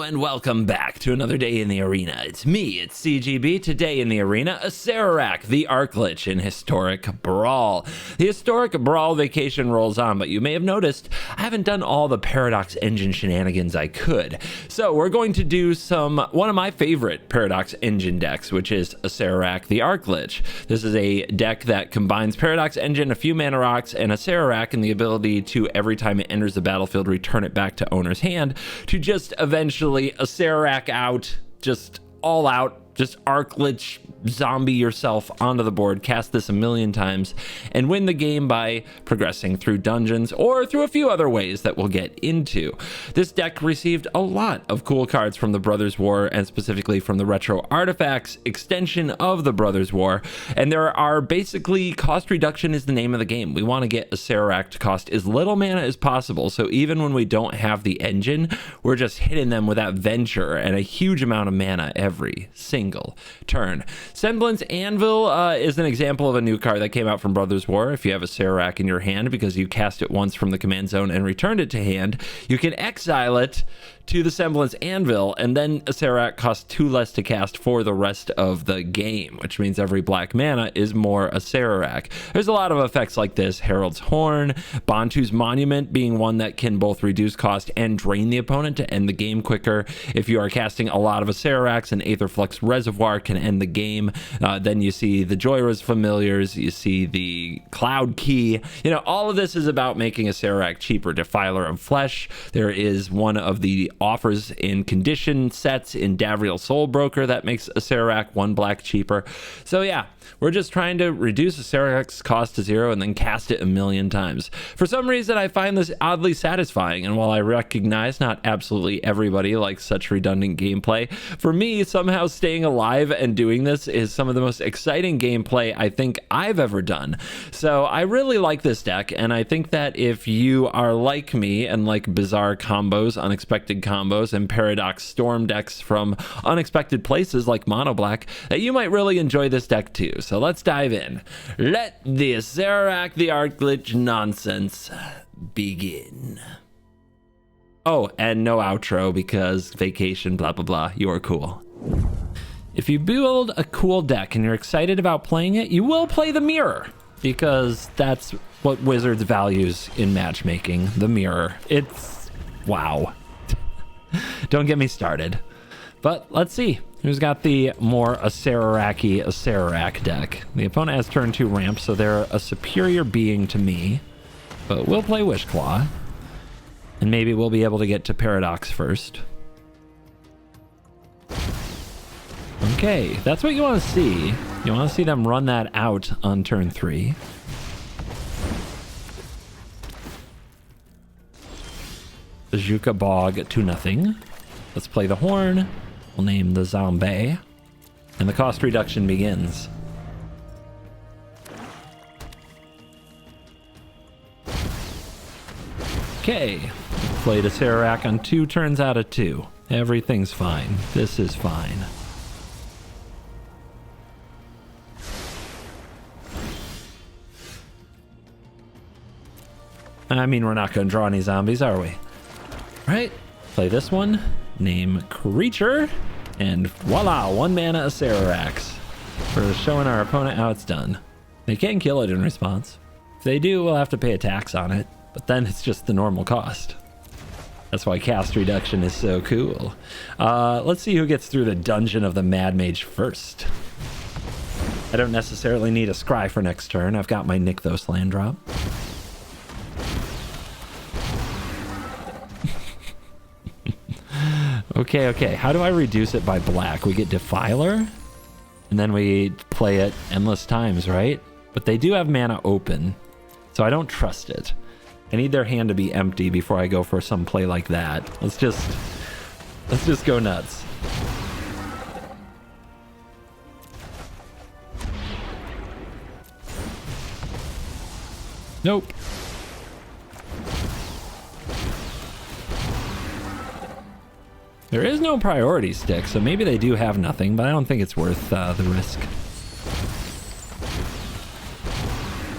and welcome back to another day in the arena. It's me, it's CGB. Today in the arena, Acererak, the Arclich in Historic Brawl. The Historic Brawl vacation rolls on, but you may have noticed I haven't done all the Paradox Engine shenanigans I could. So we're going to do one of my favorite Paradox Engine decks, which is Acererak, the Arclich. This is a deck that combines Paradox Engine, a few mana rocks, and Acererak, and the ability to, every time it enters the battlefield, return it back to owner's hand to just eventually Acererak out, just all out, just Arclich zombie yourself onto the board, cast this a million times, and win the game by progressing through dungeons or through a few other ways that we'll get into. This deck received a lot of cool cards from the Brothers War, and specifically from the Retro Artifacts extension of the Brothers War, and there are basically cost reduction is the name of the game. We want to get Acererak to cost as little mana as possible, so even when we don't have the engine, we're just hitting them with that venture and a huge amount of mana every single turn. Semblance Anvil is an example of a new card that came out from Brothers War. If you have Acererak in your hand because you cast it once from the command zone and returned it to hand, you can exile it to the Semblance Anvil, and then Acererak costs 2 less to cast for the rest of the game, which means every black mana is more Acererak. There's a lot of effects like this: Herald's Horn, Bantu's Monument being one that can both reduce cost and drain the opponent to end the game quicker. If you are casting a lot of Acereraks, an Aetherflux Reservoir can end the game. Then you see the Joyra's Familiars, you see the Cloud Key. You know, all of this is about making Acererak cheaper. Defiler of Flesh, there is one of the offers in condition sets in Davriel Soulbroker that makes Acererak 1 black cheaper. So yeah, we're just trying to reduce Acererak's cost to 0 and then cast it a million times. For some reason, I find this oddly satisfying, and while I recognize not absolutely everybody likes such redundant gameplay, for me, somehow staying alive and doing this is some of the most exciting gameplay I think I've ever done. So I really like this deck, and I think that if you are like me and like bizarre combos, unexpected combos, and Paradox Storm decks from unexpected places like Mono Black, that you might really enjoy this deck too. So let's dive in. Let the Acererak the Arclich nonsense begin. Oh, and no outro because vacation, blah, blah, blah. You're cool. If you build a cool deck and you're excited about playing it, you will play the mirror, because that's what Wizards values in matchmaking, the mirror. It's wow. Don't get me started. But let's see who's got the more Acereraki Acererak deck. The opponent has turn 2 ramp, so they're a superior being to me. But we'll play Wishclaw, and maybe we'll be able to get to Paradox first. Okay, that's what you want to see. You want to see them run that out on turn 3. The Juka Bog 2-0. Let's play the Horn. We'll name the Zombie. And the cost reduction begins. Okay. Played Acererak on 2 turns out of 2. Everything's fine. This is fine. I mean, we're not going to draw any zombies, are we? Right, play this one, name Creature, and voila, 1 mana Acereraks. For showing our opponent how it's done. They can kill it in response. If they do, we'll have to pay a tax on it, but then it's just the normal cost. That's why cast reduction is so cool. Let's see who gets through the Dungeon of the Mad Mage first. I don't necessarily need a Scry for next turn. I've got my Nykthos land drop. Okay, how do I reduce it by black? We get Defiler, and then we play it endless times, right? But they do have mana open, so I don't trust it. I need their hand to be empty before I go for some play like that. Let's just go nuts. Nope. There is no priority stick, so maybe they do have nothing, but I don't think it's worth the risk.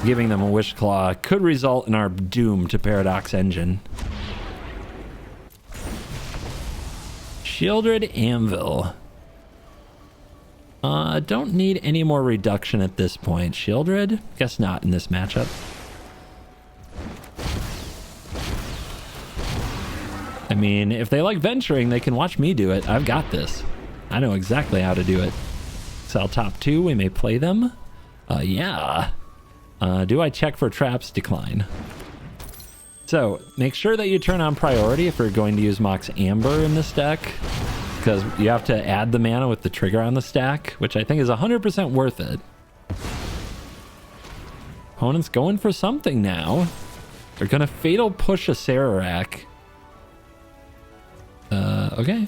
Giving them a Wishclaw could result in our doom to Paradox Engine. Shielded Anvil. Don't need any more reduction at this point. Shieldred? Guess not in this matchup. I mean, if they like venturing, they can watch me do it. I've got this. I know exactly how to do it. Sell top 2, we may play them. Yeah. Do I check for traps? Decline. So, make sure that you turn on priority if you're going to use Mox Amber in this deck, because you have to add the mana with the trigger on the stack, which I think is 100% worth it. Opponent's going for something now. They're going to Fatal Push Acererak. Okay.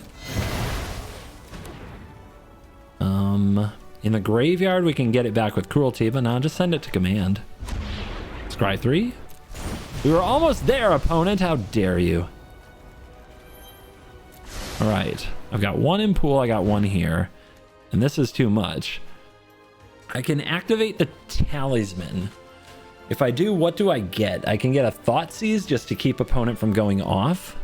In the graveyard, we can get it back with Cruelty, but now just send it to command. Scry 3. We were almost there, opponent. How dare you? All right. I've got one in pool. I got one here. And this is too much. I can activate the Talisman. If I do, what do I get? I can get a Thoughtseize just to keep opponent from going off.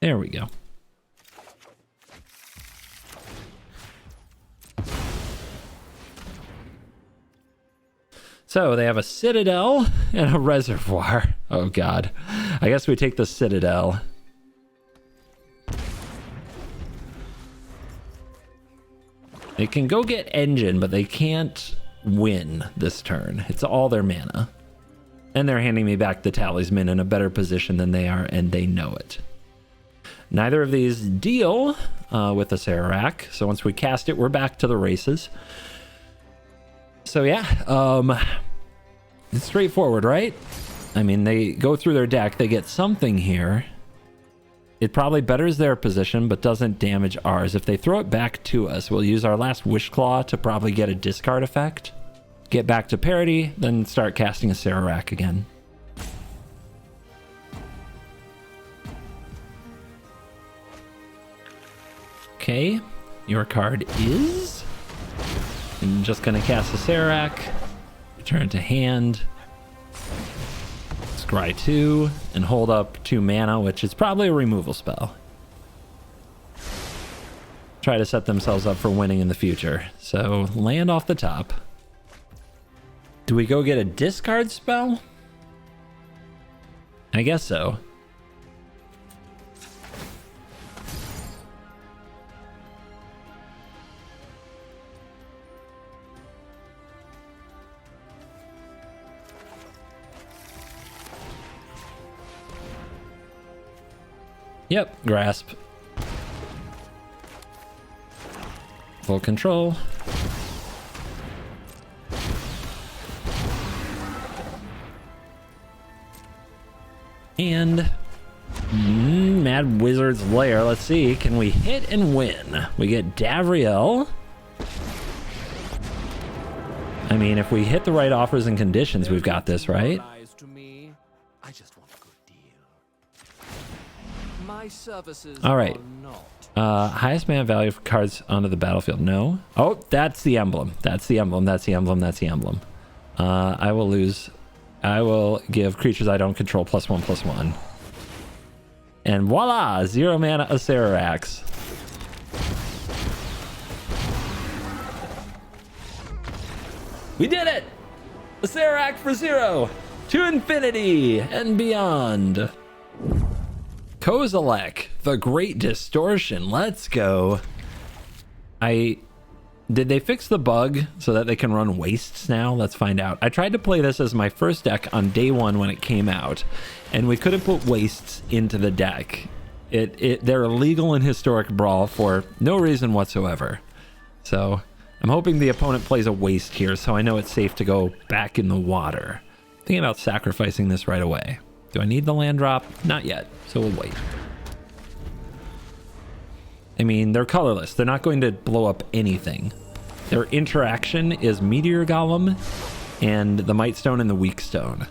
There we go. So they have a Citadel and a Reservoir. Oh god. I guess we take the Citadel. They can go get Engine, but they can't win this turn. It's all their mana. And they're handing me back the Talisman in a better position than they are, and they know it. Neither of these deal with the Acererak, so once we cast it, we're back to the races. So yeah, it's straightforward, right? I mean, they go through their deck, they get something here. It probably betters their position, but doesn't damage ours. If they throw it back to us, we'll use our last Wish Claw to probably get a discard effect. Get back to parity, then start casting a Acererak again. Okay, your card is... I'm just going to cast a Acererak, return to hand, scry 2, and hold up 2 mana, which is probably a removal spell. Try to set themselves up for winning in the future. So, land off the top. Do we go get a discard spell? I guess so. Yep, grasp. Full control. And Mad Wizard's Lair. Let's see, can we hit and win? We get Davriel. I mean, if we hit the right offers and conditions, we've got this, right? All right. Highest mana value for cards onto the battlefield. No. Oh, that's the emblem. That's the emblem. That's the emblem. That's the emblem. I will lose. I will give creatures I don't control +1/+1. And voila! 0 mana Acererax. We did it! Acererak for 0! To infinity and beyond. Kozilek, the Great Distortion. Let's go. Did they fix the bug so that they can run wastes now? Let's find out. I tried to play this as my first deck on day 1 when it came out, and we couldn't put wastes into the deck. They're illegal in Historic Brawl for no reason whatsoever. So I'm hoping the opponent plays a waste here, so I know it's safe to go back in the water. Thinking about sacrificing this right away. Do I need the land drop? Not yet, so we'll wait. I mean, they're colorless. They're not going to blow up anything. Their interaction is Meteor Golem and the Might Stone and the Weak Stone.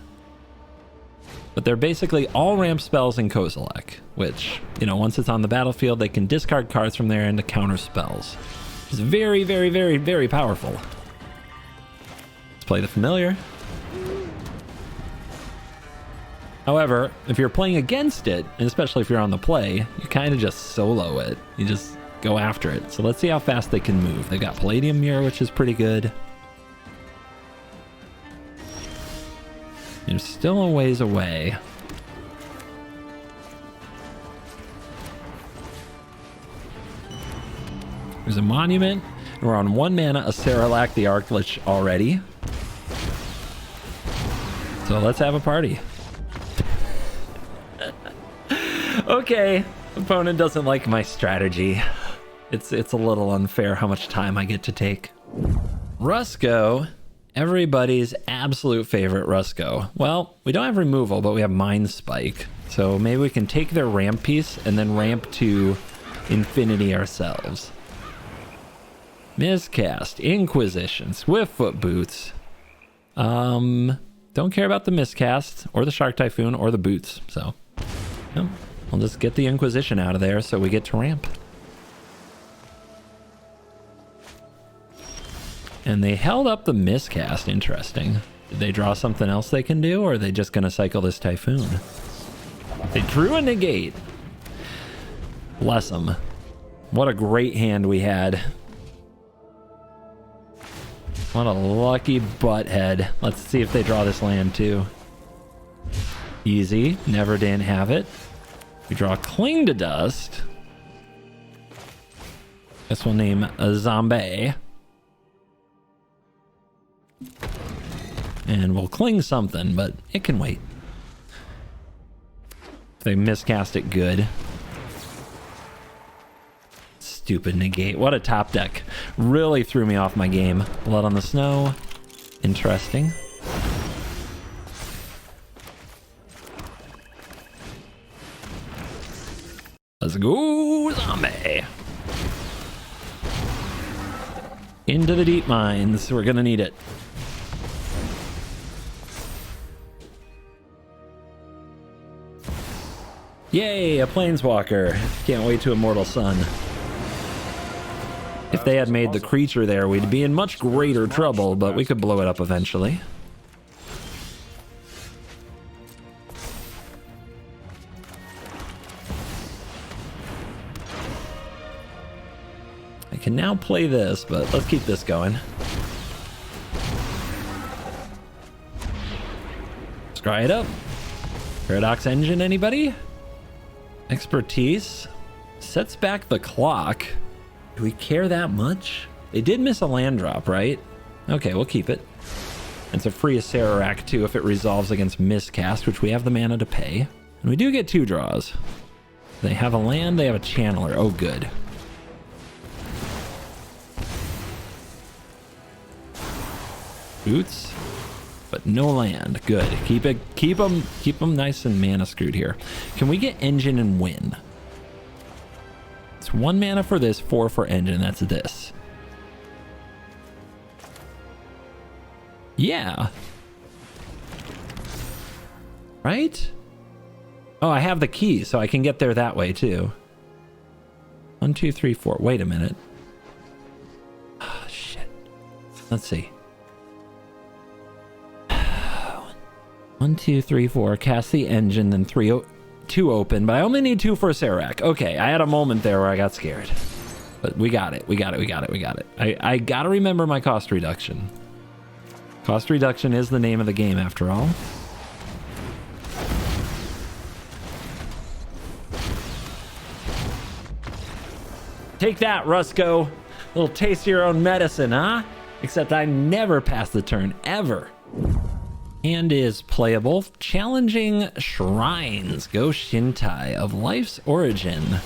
But they're basically all ramp spells in Kozilek, which, you know, once it's on the battlefield, they can discard cards from there into counter spells. It's very, very, very, very powerful. Let's play the familiar. However, if you're playing against it, and especially if you're on the play, you kind of just solo it. You just go after it. So let's see how fast they can move. They got Palladium Mirror, which is pretty good. They're still a ways away. There's a monument. We're on 1 mana Acererak the Arclich already. So let's have a party. Okay, opponent doesn't like my strategy. It's a little unfair how much time I get to take. Rusko, everybody's absolute favorite Rusko. Well, we don't have removal, but we have Mind Spike. So maybe we can take their ramp piece and then ramp to infinity ourselves. Miscast, Inquisition, Swiftfoot Boots. Don't care about the miscast or the Shark Typhoon or the boots. So, yeah, we'll just get the Inquisition out of there so we get to ramp. And they held up the miscast. Interesting. Did they draw something else they can do, or are they just going to cycle this Typhoon? They drew a negate. Bless them. What a great hand we had. What a lucky butthead. Let's see if they draw this land too. Easy. Never didn't have it. We draw Cling to Dust. This will name a zombie. And we'll cling something, but it can wait. If they miscast it, good. Stupid negate. What a top deck. Really threw me off my game. Blood on the Snow. Interesting. Let's go, zombie. Into the deep mines. We're gonna need it. Yay, a Planeswalker. Can't wait to Immortal Sun. If they had made the creature there, we'd be in much greater trouble, but we could blow it up eventually. I can now play this, but let's keep this going. Scry it up. Paradox Engine, anybody? Expertise. Sets back the clock. Do we care that much? They did miss a land drop, right? Okay, we'll keep it. It's a free Acererak too if it resolves against miscast, which we have the mana to pay. And we do get 2 draws. They have a land, they have a channeler. Oh, good. Boots, but no land. Good. Keep them nice and mana screwed here. Can we get engine and win? It's 1 mana for this, 4 for engine. That's this. Yeah. Right? Oh, I have the key, so I can get there that way too. 1, 2, 3, 4. Wait a minute. Oh, shit. Let's see. 1, 2, 3, 4. Cast the engine, then 2 open, but I only need 2 for Acererak. Okay, I had a moment there where I got scared. But we got it. We got it. I gotta remember my cost reduction. Cost reduction is the name of the game after all. Take that, Rusko. A little taste of your own medicine, huh? Except I never pass the turn, ever. And is playable. Challenging Shrines. Go Shintai of Life's Origin.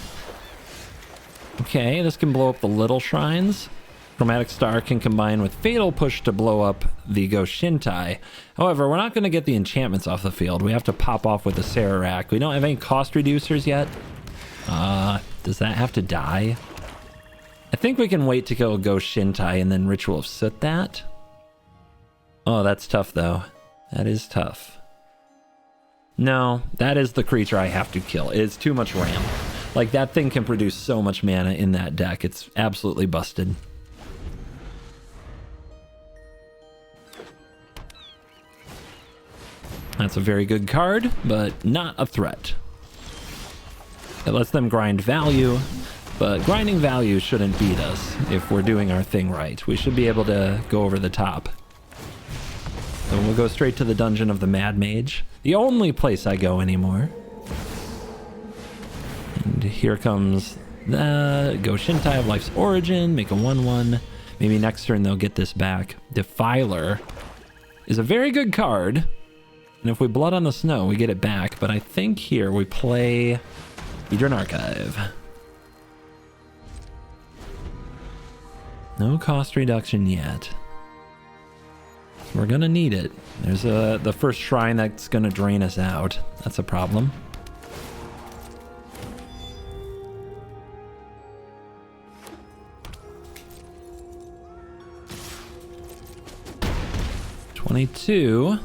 Okay, this can blow up the little shrines. Chromatic Star can combine with Fatal Push to blow up the Go Shintai. However, we're not going to get the enchantments off the field. We have to pop off with the Acererak. We don't have any cost reducers yet. Does that have to die? I think we can wait to go Shintai and then Ritual of Soot that. Oh, that's tough though. That is tough. No, that is the creature I have to kill. It's too much ramp. Like, that thing can produce so much mana in that deck. It's absolutely busted. That's a very good card, but not a threat. It lets them grind value, but grinding value shouldn't beat us if we're doing our thing right. We should be able to go over the top. So we'll go straight to the Dungeon of the Mad Mage. The only place I go anymore. And here comes the Go Shintai of Life's Origin, make a 1/1. Maybe next turn they'll get this back. Defiler is a very good card. And if we Blood on the Snow, we get it back. But I think here we play Hedron Archive. No cost reduction yet. We're gonna need it. There's the first shrine that's gonna drain us out. That's a problem. $22.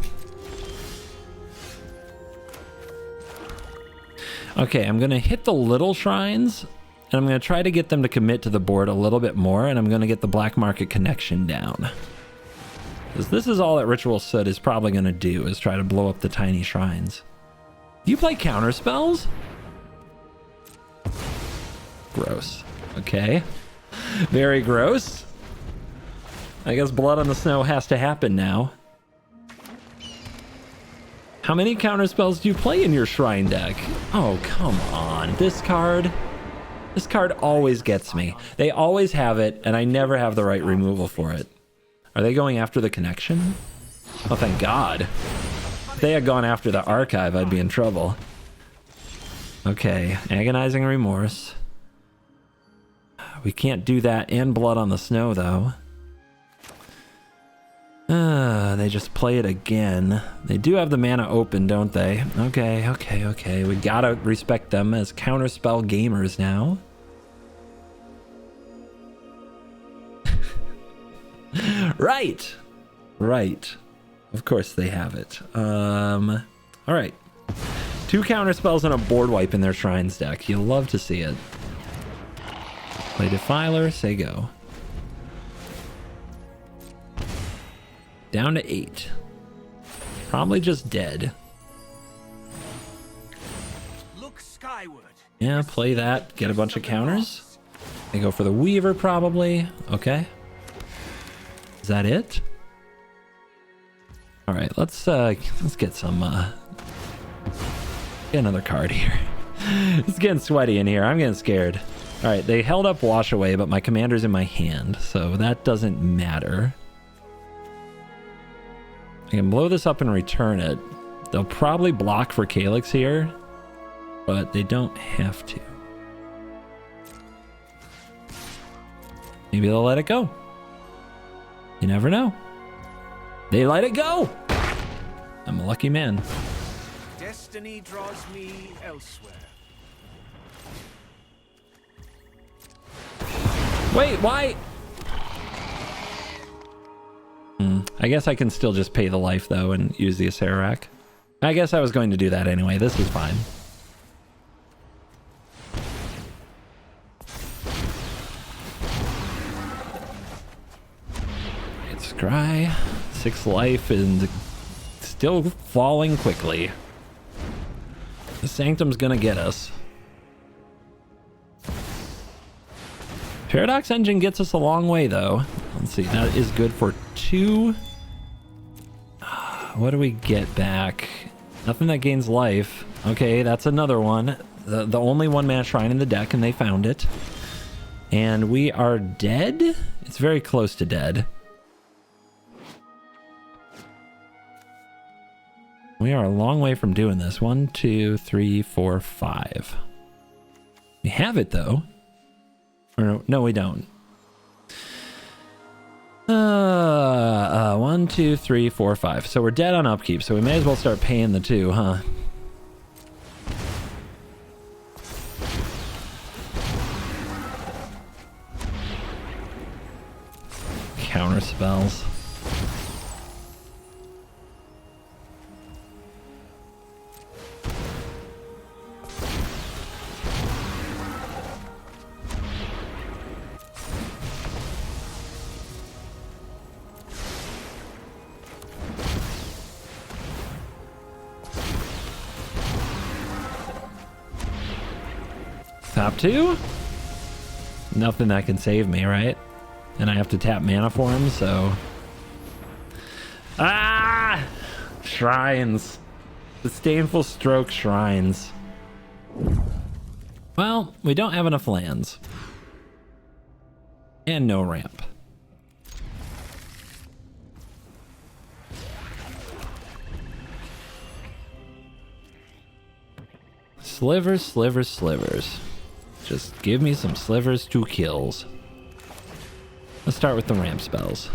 Okay, I'm gonna hit the little shrines, and I'm gonna try to get them to commit to the board a little bit more, and I'm gonna get the black market connection down. Because this is all that Ritual Soot is probably gonna do, is try to blow up the tiny shrines. Do you play counter spells? Gross. Okay. Very gross. I guess Blood on the Snow has to happen now. How many counter spells do you play in your shrine deck? Oh, come on. This card always gets me. They always have it, and I never have the right removal for it. Are they going after the connection? Oh, thank God. If they had gone after the archive, I'd be in trouble. Okay, Agonizing Remorse. We can't do that and Blood on the Snow, though. They just play it again. They do have the mana open, don't they? Okay. We gotta respect them as counterspell gamers now. Right. Of course they have it. All right. 2 counterspells and a board wipe in their Shrines deck. You'll love to see it. Play Defiler, say go. Down to 8. Probably just dead. Look skyward. Yeah, play that. Get a bunch of counters. They go for the Weaver probably. Okay. Is that it? All right, let's get some get another card here. It's getting sweaty in here. I'm getting scared. All right, they held up Wash Away, but my commander's in my hand, so that doesn't matter. I can blow this up and return it. They'll probably block for Calyx here, but they don't have to. Maybe they'll let it go. You never know. They let it go. I'm a lucky man. Destiny draws me elsewhere. Wait, why? I guess I can still just pay the life, though, and use the Acererak. I guess I was going to do that anyway. This is fine. It's Scry. 6 life and still falling quickly. The Sanctum's gonna get us. Paradox Engine gets us a long way, though. Let's see, that is good for 2. What do we get back? Nothing that gains life. Okay, that's another one. The only 1-mana shrine in the deck, and they found it. And we are dead? It's very close to dead. We are a long way from doing this. 1, 2, 3, 4, 5. We have it, though. Or no, we don't. 1, 2, 3, 4, 5. So we're dead on upkeep, so we may as well start paying the 2, huh? Counter spells. Top 2? Nothing that can save me, right? And I have to tap mana for him, so... Ah! Shrines. Disdainful Stroke Shrines. Well, we don't have enough lands. And no ramp. Slivers, slivers, slivers. Just give me some slivers to kills. Let's start with the ramp spells.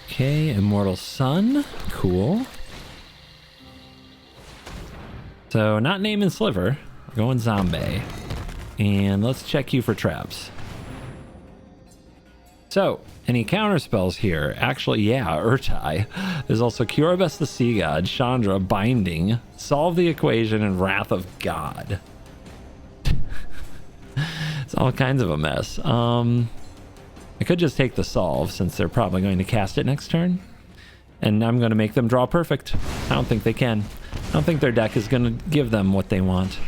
Okay, Immortal Sun. Cool. So, not naming Sliver. We're going Zombie. And let's check you for traps. So, any counter spells here? Actually, yeah, Urtai. There's also Cure Best the Sea God, Chandra, Binding, Solve the Equation, and Wrath of God. It's all kinds of a mess. I could just take the Solve since they're probably going to cast it next turn. And I'm going to make them draw perfect. I don't think they can. I don't think their deck is going to give them what they want.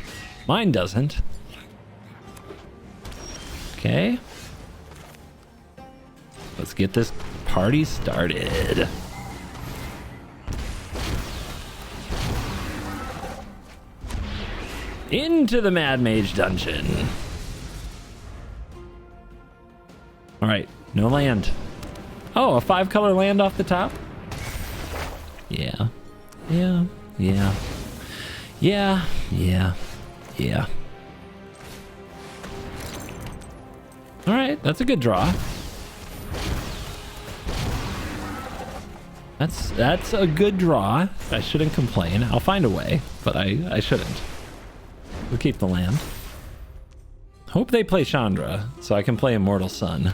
Mine doesn't. Okay. Let's get this party started. Into the Mad Mage Dungeon. All right, no land. Oh, a 5-color land off the top? Yeah. Yeah. Yeah. Yeah. Yeah. Yeah. All right, that's a good draw. That's a good draw. I shouldn't complain. I'll find a way, but I shouldn't. We'll keep the land. Hope they play Chandra, so I can play Immortal Sun.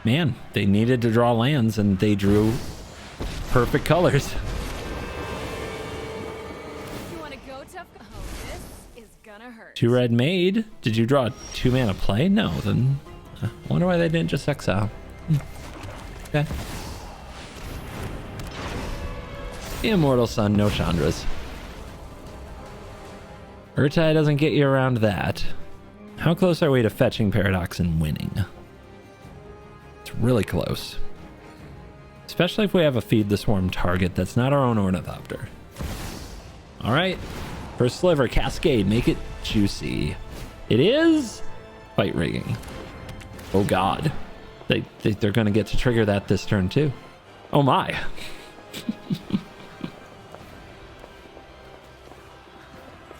Man, they needed to draw lands, and they drew perfect colors. You want to go tough? Oh, this is gonna hurt. 2 red made. Did you draw 2 mana play? No, then I wonder why they didn't just exile. Okay. Immortal Sun, no Chandras. Urtai doesn't get you around that. How close are we to fetching Paradox and winning? It's really close. Especially if we have a Feed the Swarm target that's not our own Ornithopter. Alright. First Sliver, Cascade, make it juicy. It is Fight Rigging. Oh god. They're gonna get to trigger that this turn too. Oh my.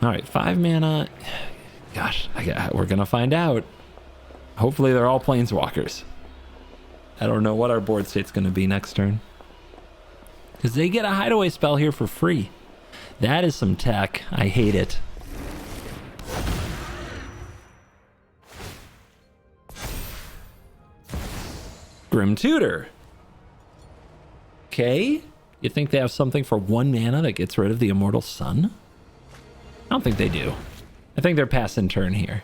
Alright, 5 mana. Gosh, we're gonna find out. Hopefully they're all Planeswalkers. I don't know what our board state's gonna be next turn. Because they get a hideaway spell here for free. That is some tech. I hate it. Grim Tutor. Okay. You think they have something for 1 mana that gets rid of the Immortal Sun? I don't think they do. I think they're passing turn here.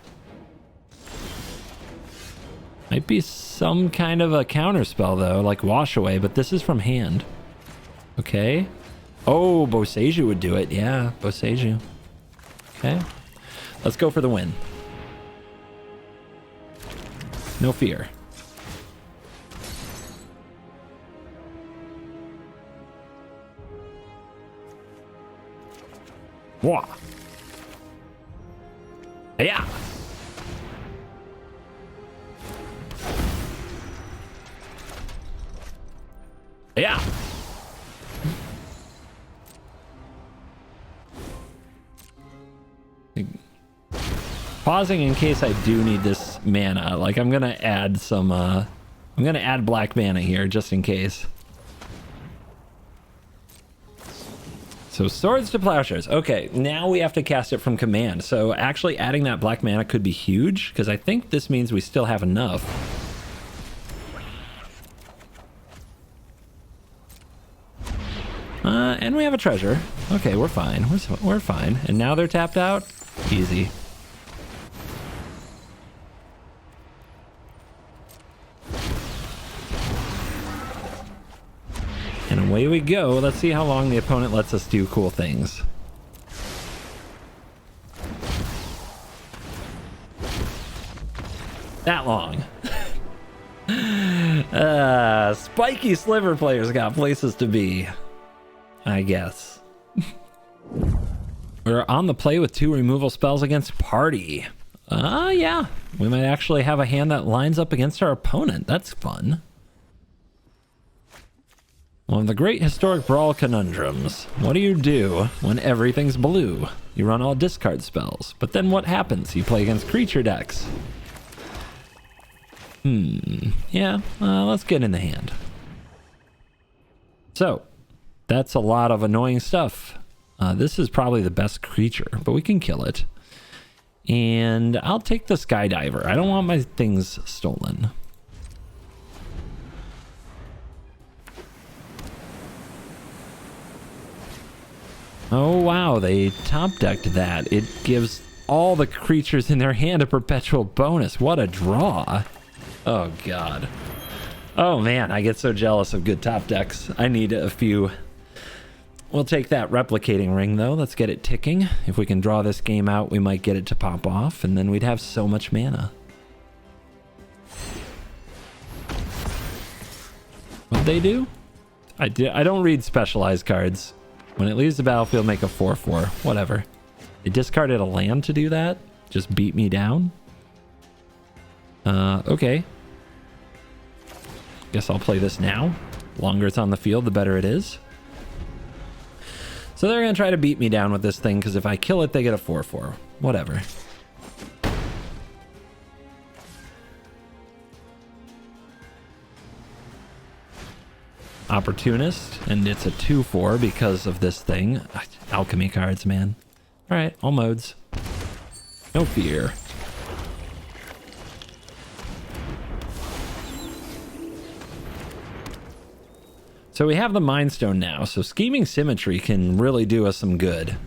Might be some kind of a counter spell though, like Wash Away, but this is from hand. Okay. Oh, Boseiju would do it. Yeah, Boseiju. Okay. Let's go for the win. No fear. Wah. Yeah. Yeah. Pausing in case I do need this mana. Like I'm gonna add some I'm gonna add black mana here just in case. So Swords to Plowshares. Okay, now we have to cast it from command. So actually adding that black mana could be huge because I think this means we still have enough. And we have a treasure. Okay, we're fine. We're fine. And now they're tapped out. Easy. And Away we go. Let's see how long the opponent lets us do cool things. That long. Spiky sliver players got places to be, I guess. We're on the play with 2 removal spells against party. Yeah. We might actually have a hand that lines up against our opponent. That's fun. One of the great historic Brawl conundrums. What do you do when everything's blue? You run all discard spells. But then what happens? You play against creature decks. Yeah, let's get in the hand. So, that's a lot of annoying stuff. This is probably the best creature, but we can kill it. And I'll take the Skydiver. I don't want my things stolen. Oh wow, they top decked that. It gives all the creatures in their hand a perpetual bonus. What a draw. Oh god. Oh man, I get so jealous of good top decks. I need a few. We'll take that replicating ring though. Let's get it ticking. If we can draw this game out, we might get it to pop off, and then we'd have so much mana. What'd they do? I don't read specialized cards. When it leaves the battlefield, make a 4/4. Whatever. They discarded a land to do that? Just beat me down? Okay. Guess I'll play this now. The longer it's on the field, the better it is. So they're going to try to beat me down with this thing, because if I kill it, they get a 4/4. Whatever. Opportunist, and it's a 2/4 because of this thing. Alchemy cards, man. Alright, all modes. No fear. So we have the Mind Stone now, so Scheming Symmetry can really do us some good.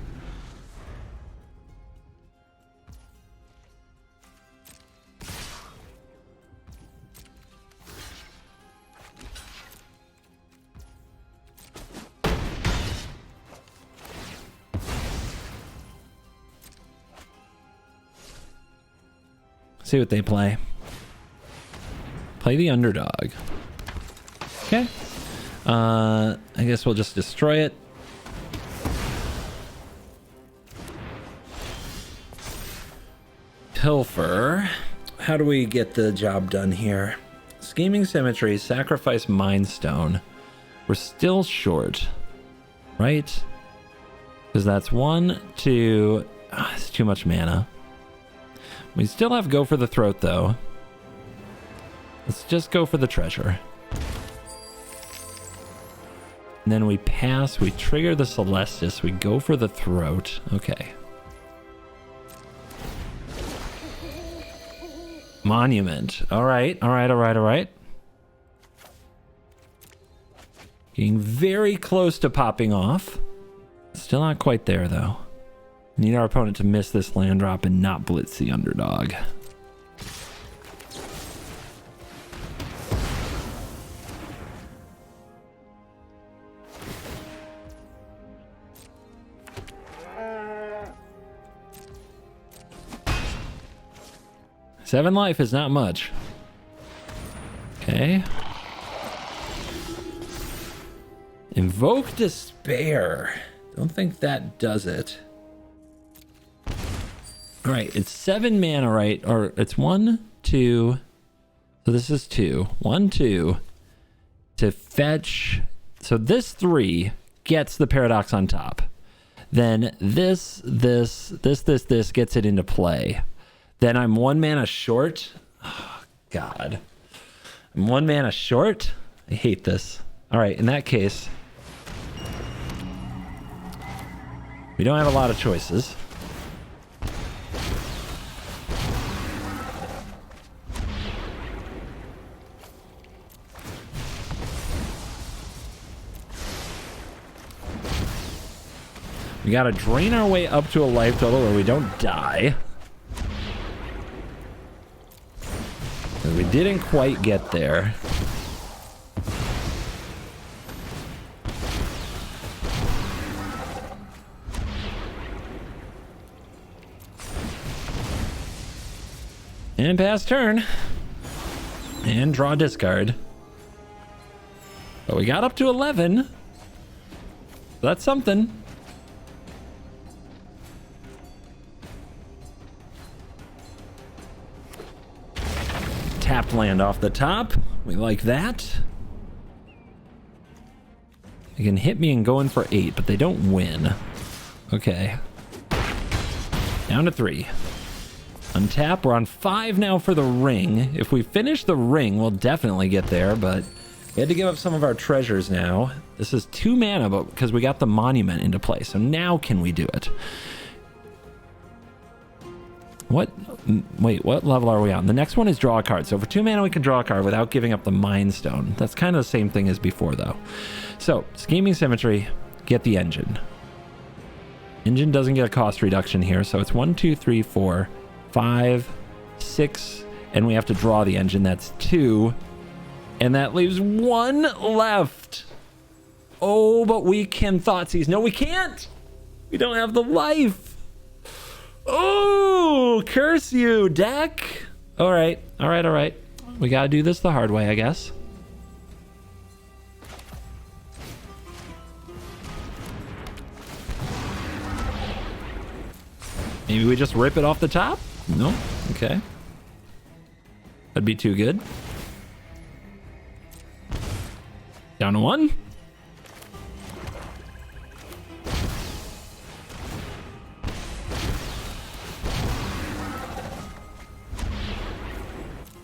See what they play. Play the underdog. Okay. I guess we'll just destroy it. Pilfer. How do we get the job done here? Scheming Symmetry, sacrifice Mind Stone. We're still short, right? Because that's 1, 2. It's too much mana. We still have Go for the Throat, though. Let's just go for the treasure. And then we pass, we trigger the Celestis, we go for the Throat. Okay. Monument. Alright, alright, alright, alright. Getting very close to popping off. Still not quite there, though. Need our opponent to miss this land drop and not blitz the underdog. Seven life is not much. Okay. Invoke Despair. Don't think that does it. All right, it's 7 mana, right? Or it's 1, 2. So this is 2. 1, 2. To fetch. So this 3 gets the Paradox on top. Then this gets it into play. Then I'm 1 mana short. Oh, God. I'm 1 mana short? I hate this. All right, in that case, we don't have a lot of choices. We gotta drain our way up to a life total where we don't die. We didn't quite get there. And pass turn. And draw discard. But we got up to 11. That's something. Tapped land off the top. We like that. They can hit me and go in for 8, but they don't win. Okay. Down to 3. Untap. We're on 5 now for the ring. If we finish the ring, we'll definitely get there, but we had to give up some of our treasures now. This is 2 mana, but because we got the monument into play. So now can we do it? What? Wait, what level are we on? The next one is draw a card. So for 2 mana, we can draw a card without giving up the Mind Stone. That's kind of the same thing as before, though. So, Scheming Symmetry, get the engine. Engine doesn't get a cost reduction here, so it's 1, 2, 3, 4, 5, 6, and we have to draw the engine. That's 2, and that leaves 1 left. Oh, but we can Thoughtseize. No, we can't. We don't have the life. Oh, curse you, deck. All right. We gotta do this the hard way, I guess. Maybe we just rip it off the top? No? Okay. That'd be too good. Down to 1.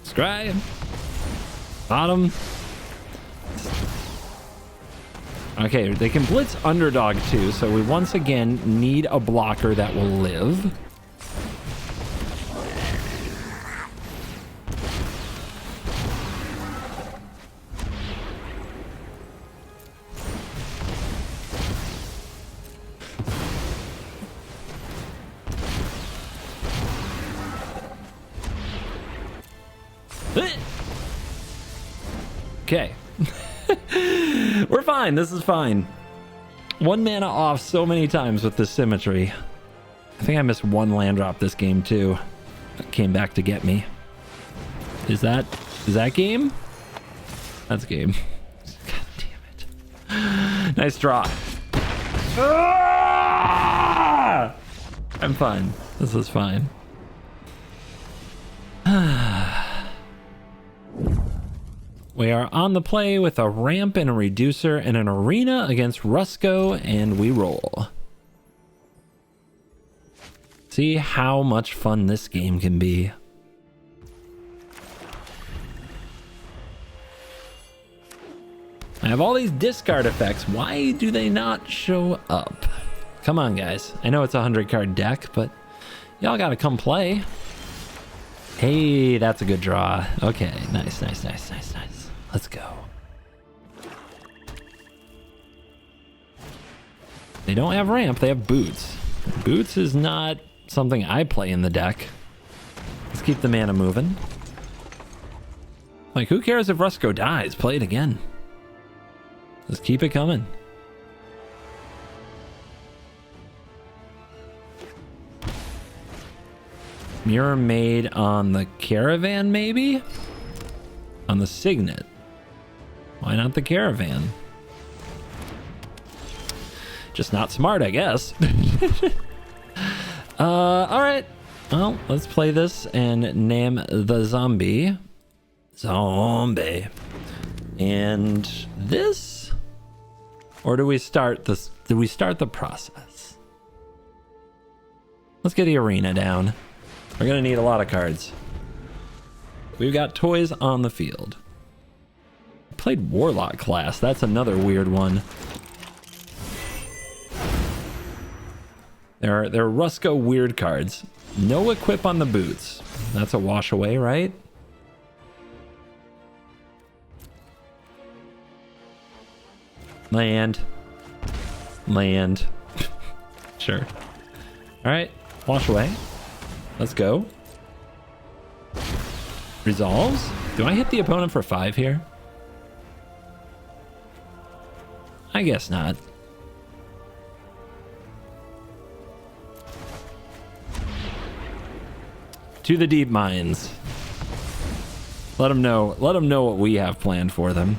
Scry. Bottom. Okay, they can blitz underdog too, so we once again need a blocker that will live. Okay. We're fine. This is fine. 1 mana off so many times with this symmetry. I think I missed 1 land drop this game too. That came back to get me. Is that game? That's game. God damn it. Nice draw. Ah! I'm fine. This is fine. We are on the play with a ramp and a reducer and an arena against Rusko, and we roll. See how much fun this game can be. I have all these discard effects. Why do they not show up? Come on, guys. I know it's a 100-card deck, but y'all gotta come play. Hey, that's a good draw. Okay, nice. Let's go. They don't have ramp, they have boots. Boots is not something I play in the deck. Let's keep the mana moving. Like, who cares if Rusko dies? Play it again. Let's keep it coming. Mirror Maid on the Caravan, maybe? On the Signet. Why not the Caravan? Just not smart, I guess. Alright. Well, let's play this and name the zombie. Zombie. And this? Or do we start this? Do we start the process? Let's get the arena down. We're gonna need a lot of cards. We've got toys on the field. Played Warlock class. That's another weird one. They're Rusko weird cards. No equip on the boots. That's a wash away, right? Land. Sure. All right, wash away. Let's go. Resolves. Do I hit the opponent for 5 here? I guess not. To the deep mines. Let them know what we have planned for them.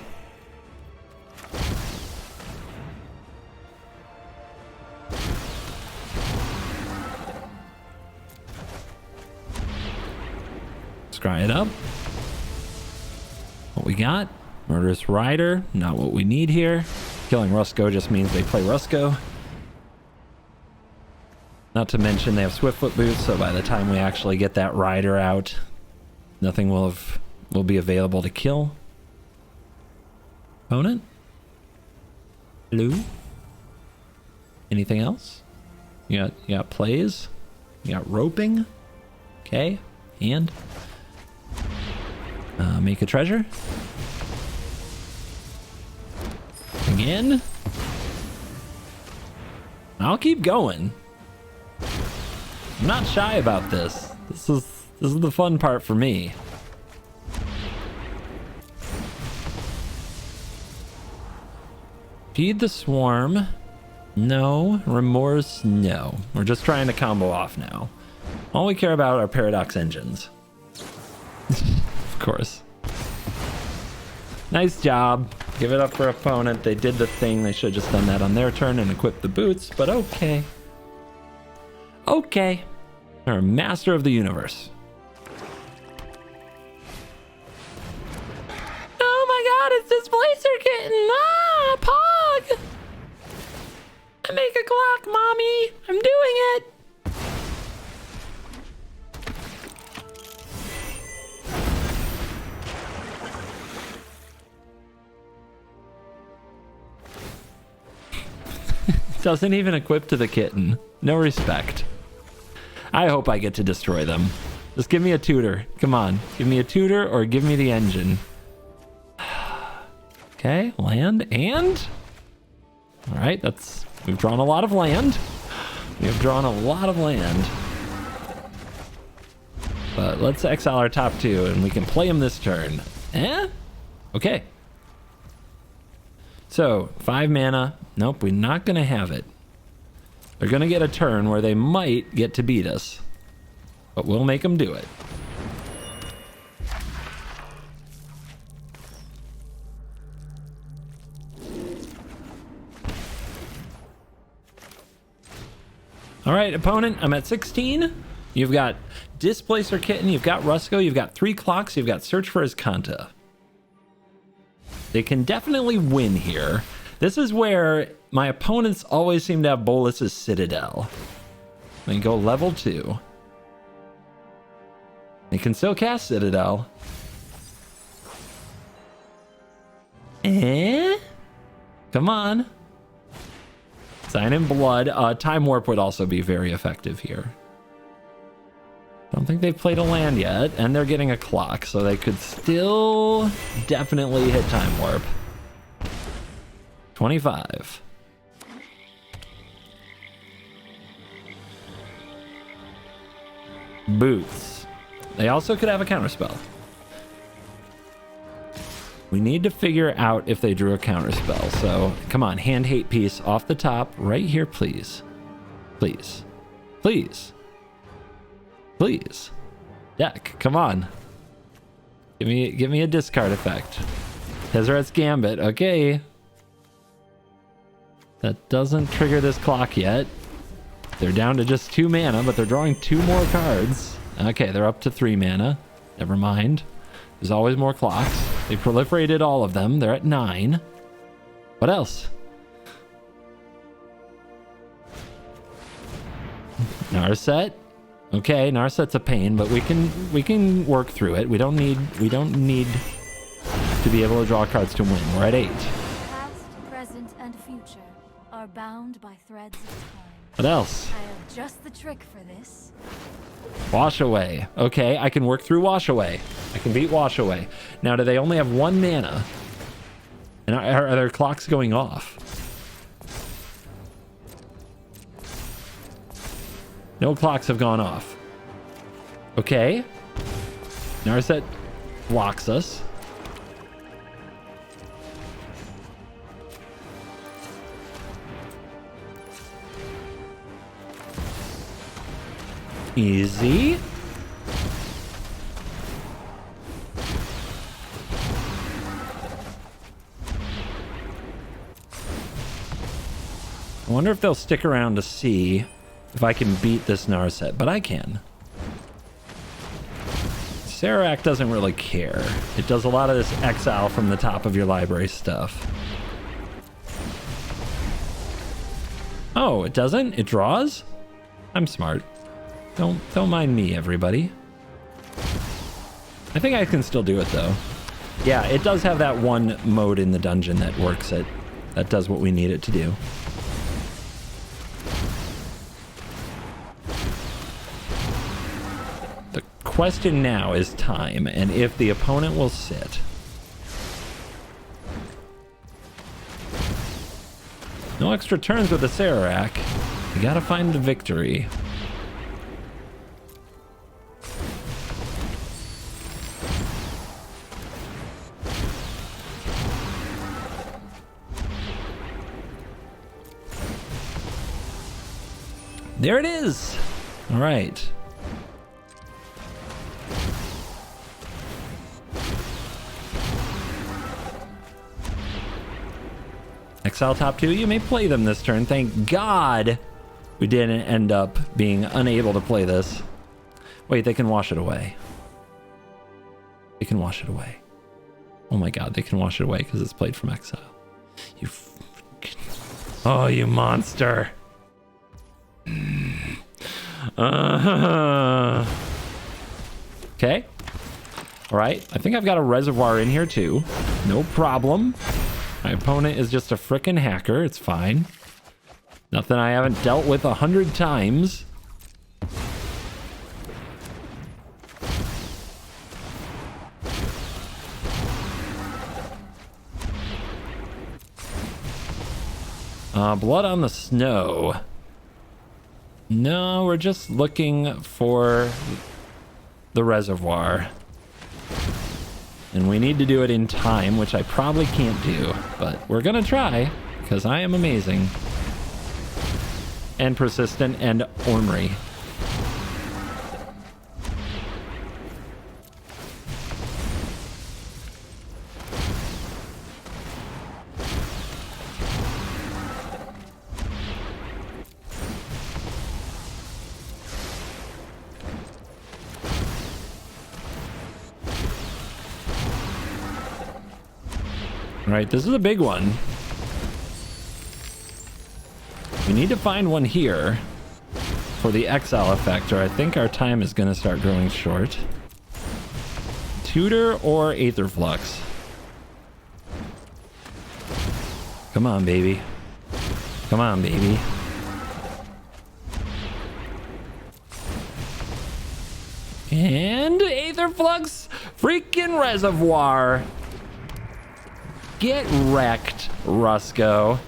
Scry it up. What we got? Murderous Rider. Not what we need here. Killing Rusko just means they play Rusko. Not to mention they have Swiftfoot boots, so by the time we actually get that Rider out, nothing will be available to kill. Opponent? Hello? Anything else? You got plays? You got roping? Okay. And make a treasure. Again. I'll keep going. I'm not shy about this. This is the fun part for me. Feed the swarm. No. Remorse. No. We're just trying to combo off now. All we care about are paradox engines. Of course. Nice job. Give it up for opponent. They did the thing. They should have just done that on their turn and equipped the boots, but okay. Okay. They're a master of the universe. Oh my god, it's Displacer Kitten! Ah, Pog! I make a clock, mommy! I'm doing it! Doesn't even equip to the kitten. No respect. I hope I get to destroy them. Just give me a tutor. Come on. Give me a tutor or give me the engine. Okay, land and... Alright, we've drawn a lot of land. We've drawn a lot of land. But let's exile our top two and we can play him this turn. Eh? Okay. So, 5 mana. Nope, we're not going to have it. They're going to get a turn where they might get to beat us. But we'll make them do it. Alright, opponent, I'm at 16. You've got Displacer Kitten, you've got Rusko, you've got 3 clocks, you've got Search for His Kanta. They can definitely win here. This is where my opponents always seem to have Bolus's Citadel. They go level 2. They can still cast Citadel. Come on. Sign in Blood. Time Warp would also be very effective here. Don't think they've played a land yet, and they're getting a clock, so they could still definitely hit Time Warp. 25. Boots. They also could have a counterspell. We need to figure out if they drew a counterspell, so come on, hand hate piece off the top, right here, please. Please. Please. Please. Deck, come on. Give me a discard effect. Tezzeret's Gambit, okay. That doesn't trigger this clock yet. They're down to just 2 mana, but they're drawing 2 more cards. Okay, they're up to 3 mana. Never mind. There's always more clocks. They proliferated all of them. They're at 9. What else? Narset. Okay, Narset's a pain, but we can work through it. We don't need to be able to draw cards to win. We're at 8. Past, present, and future are bound by threads of time. What else? I have just the trick for this. Wash Away. Okay, I can work through Wash Away. I can beat Wash Away. Now, do they only have 1 mana? And are their clocks going off? No clocks have gone off. Okay. Narset blocks us. Easy. I wonder if they'll stick around to see if I can beat this Narset, but I can. Acererak doesn't really care. It does a lot of this exile from the top of your library stuff. Oh, it doesn't? It draws? I'm smart. Don't mind me, everybody. I think I can still do it though. Yeah, it does have that one mode in the dungeon that works it. That does what we need it to do. The question now is time and if the opponent will sit. No extra turns with the Acererak. You gotta find the victory. There it is. All right. Exile top 2, you may play them this turn. Thank God we didn't end up being unable to play this. Wait, they can wash it away. They can wash it away. Oh my God, they can wash it away because it's played from exile. You oh, you monster. Okay. All right. I think I've got a reservoir in here too. No problem. My opponent is just a frickin' hacker. It's fine. Nothing I haven't dealt with 100 times. Blood on the snow. No, we're just looking for the reservoir. And we need to do it in time, which I probably can't do. But we're gonna try, because I am amazing. And persistent and ornery. All right, this is a big one. We need to find one here for the exile effect, or I think our time is going to start growing short. Tutor or Aetherflux? Come on, baby. Come on, baby. And Aetherflux, freaking reservoir. Get wrecked, Rusko.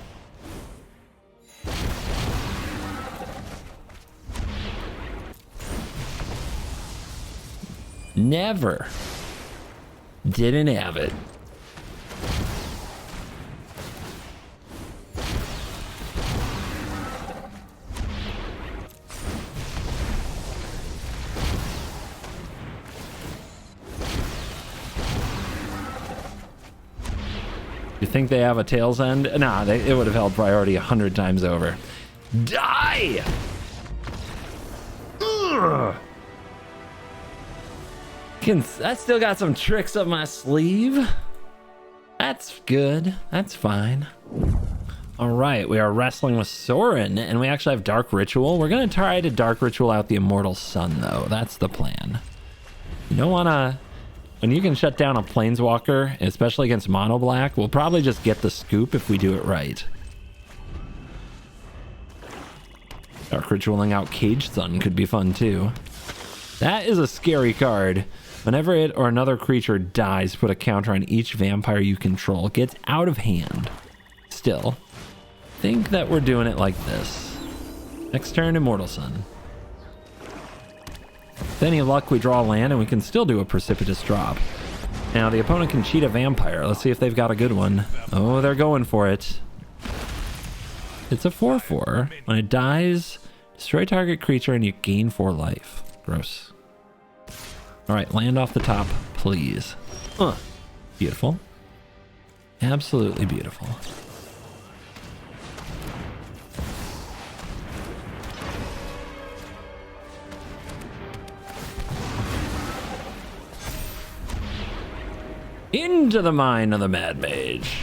Never. Didn't have it. You think they have a tail's end? Nah, it would have held priority 100 times over. Die! Ugh. I still got some tricks up my sleeve. That's good. That's fine. All right, we are wrestling with Soren, and we actually have Dark Ritual. We're going to try to Dark Ritual out the Immortal Sun, though. That's the plan. You don't want to... When you can shut down a Planeswalker, especially against Mono Black, we'll probably just get the scoop if we do it right. Dark Ritualing out Cage Sun could be fun too. That is a scary card. Whenever it or another creature dies, put a counter on each vampire you control. It gets out of hand. Still, think that we're doing it like this. Next turn, Immortal Sun. With any luck, we draw a land and we can still do a Precipitous Drop. Now, the opponent can cheat a vampire. Let's see if they've got a good one. Oh, they're going for it. It's a 4/4. When it dies, destroy target creature and you gain 4 life. Gross. All right, land off the top, please. Beautiful. Absolutely beautiful. Into the mind of the Mad Mage.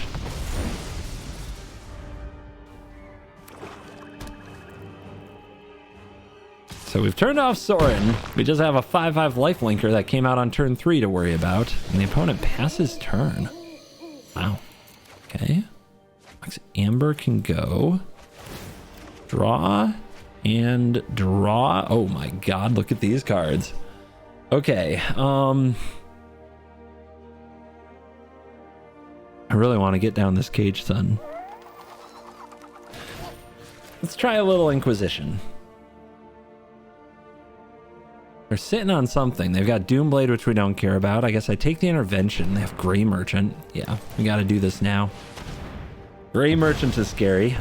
So we've turned off Soren. We just have a 5/5 lifelinker that came out on turn 3 to worry about. And the opponent passes turn. Wow. Okay. Amber can go. Draw. And draw. Oh my god, look at these cards. Okay. I really want to get down this Cage Sun. Let's try a little Inquisition. They're sitting on something. They've got Doomblade, which we don't care about. I guess I take the Intervention. They have Gray Merchant. Yeah, we got to do this now. Gray Merchant is scary.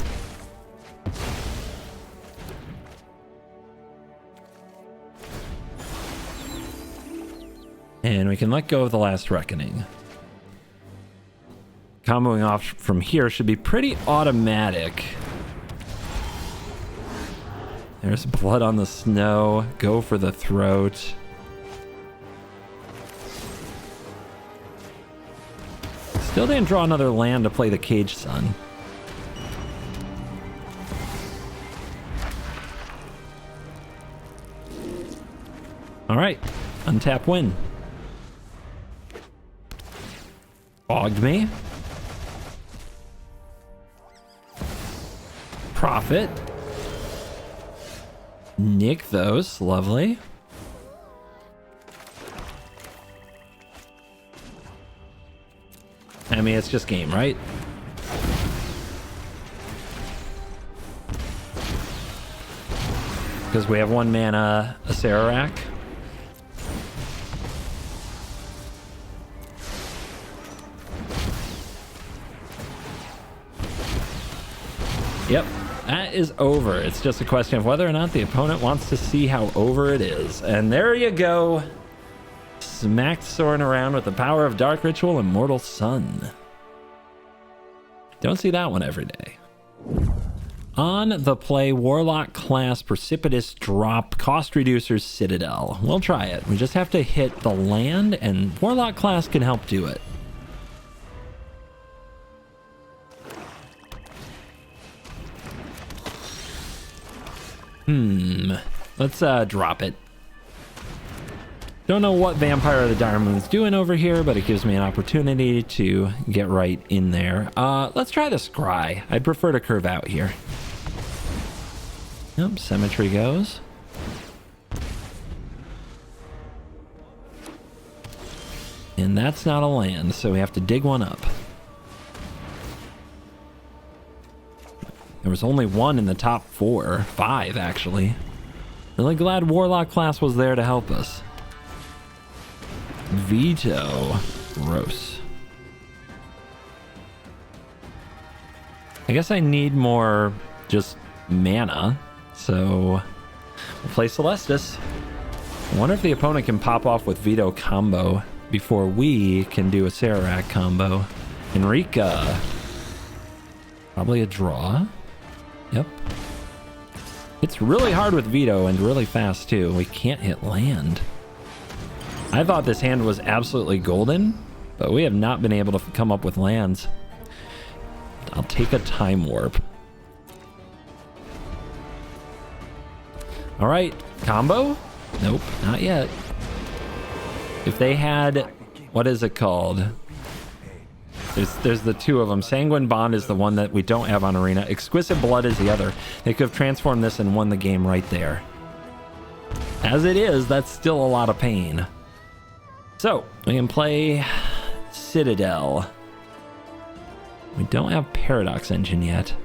And we can let go of the Last Reckoning. Comboing off from here should be pretty automatic. There's blood on the snow. Go for the throat. Still didn't draw another land to play the Cage Sun. All right, untap win. Fogged me. Profit. Nick those, lovely. I mean, it's just game, right? Because we have 1 mana Acererak. Yep. That is over. It's just a question of whether or not the opponent wants to see how over it is. And there you go. Smacked Soren around with the power of Dark Ritual and Mortal Sun. Don't see that one every day. On the play, Warlock class Precipitous Drop Cost Reducers Citadel. We'll try it. We just have to hit the land, and Warlock class can help do it. Let's drop it. Don't know what Vampire of the Dire Moon's doing over here, but it gives me an opportunity to get right in there. Let's try the Scry. I'd prefer to curve out here. Yep, Symmetry goes. And that's not a land, so we have to dig one up. There was only 1 in the top 5 actually. Really glad Warlock class was there to help us. Veto. Gross. I guess I need more just mana, so we'll play Celestis. I wonder if the opponent can pop off with Veto combo before we can do a Acererak combo. Enrika. Probably a draw. Yep. It's really hard with Veto and really fast too. We can't hit land. I thought this hand was absolutely golden, but we have not been able to come up with lands. I'll take a Time Warp. All right, combo? Nope, not yet. If they had, what is it called? There's the 2 of them. Sanguine Bond is the one that we don't have on Arena. Exquisite Blood is the other. They could have transformed this and won the game right there. As it is, that's still a lot of pain. So, we can play Citadel. We don't have Paradox Engine yet.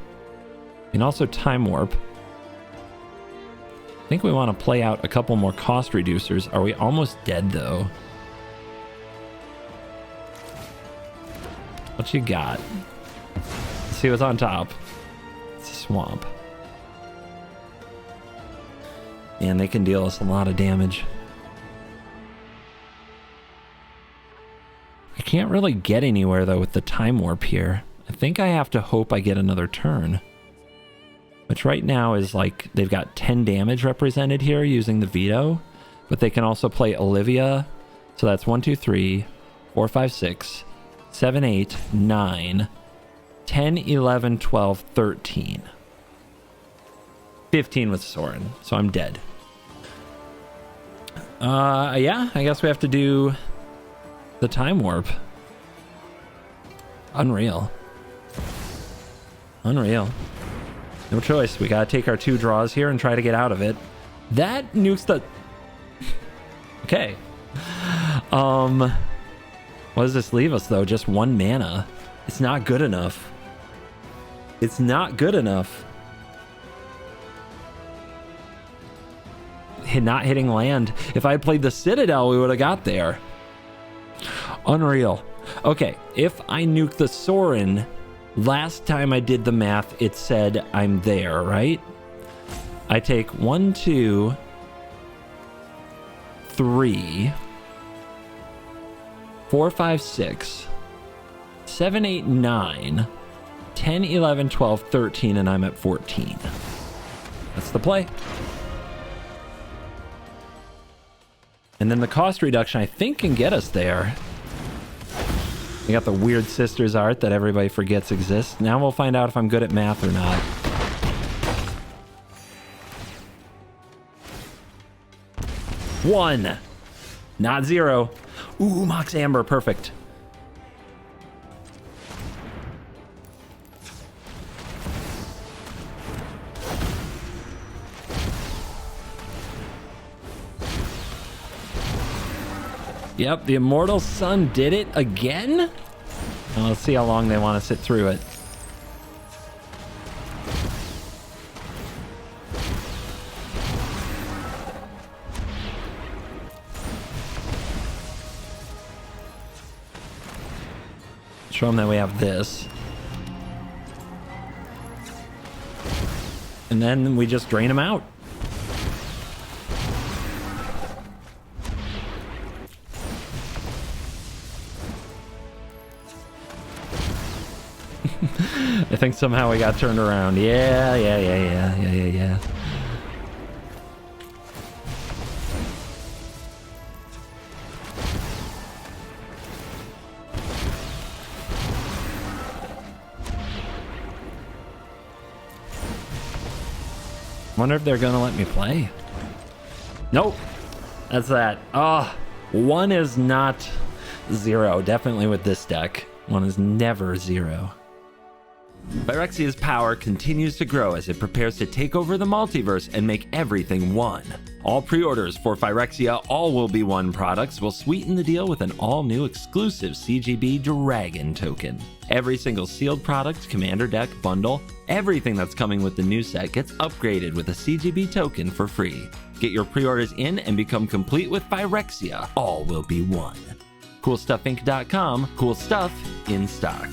We can also Time Warp. I think we want to play out a couple more cost reducers. Are we almost dead, though? What you got? Let's see what's on top. It's a swamp. And they can deal us a lot of damage. I can't really get anywhere, though, with the Time Warp here. I think I have to hope I get another turn. Which right now is like, they've got 10 damage represented here using the Veto. But they can also play Olivia. So that's 1, 2, 3, 4, 5, 6, 7, 8, 9, 10, 11, 12, 13. 15 with Soren, so I'm dead. Yeah, I guess we have to do the time warp. Unreal. Unreal. No choice. We gotta take our 2 draws here and try to get out of it. That nukes the... Okay. What does this leave us, though? Just 1 mana. It's not good enough. It's not good enough. Not hitting land. If I had played the Citadel, we would have got there. Unreal. Okay, if I nuke the Soren, last time I did the math, it said I'm there, right? I take 1, 2, 3, 4, 5, 6, 7, 8, 9, 10, 11, 12, 13, and I'm at 14. That's the play. And then the cost reduction, I think, can get us there. We got the weird sisters art that everybody forgets exists. Now we'll find out if I'm good at math or not. One, not 0. Ooh, Mox Amber, perfect. Yep, the Immortal Sun did it again? Well, let's see how long they want to sit through it. Show them that we have this. And then we just drain them out. I think somehow we got turned around. Yeah. Wonder if they're gonna let me play. Nope. That's that. Ah, 1 is not 0. Definitely with this deck. 1 is never 0. Phyrexia's power continues to grow as it prepares to take over the multiverse and make everything one. All pre-orders for Phyrexia All Will Be One products will sweeten the deal with an all-new exclusive CGB Dragon token. Every single sealed product, commander deck, bundle, everything that's coming with the new set gets upgraded with a CGB token for free. Get your pre-orders in and become complete with Phyrexia All Will Be One. CoolStuffInc.com, cool stuff in stock.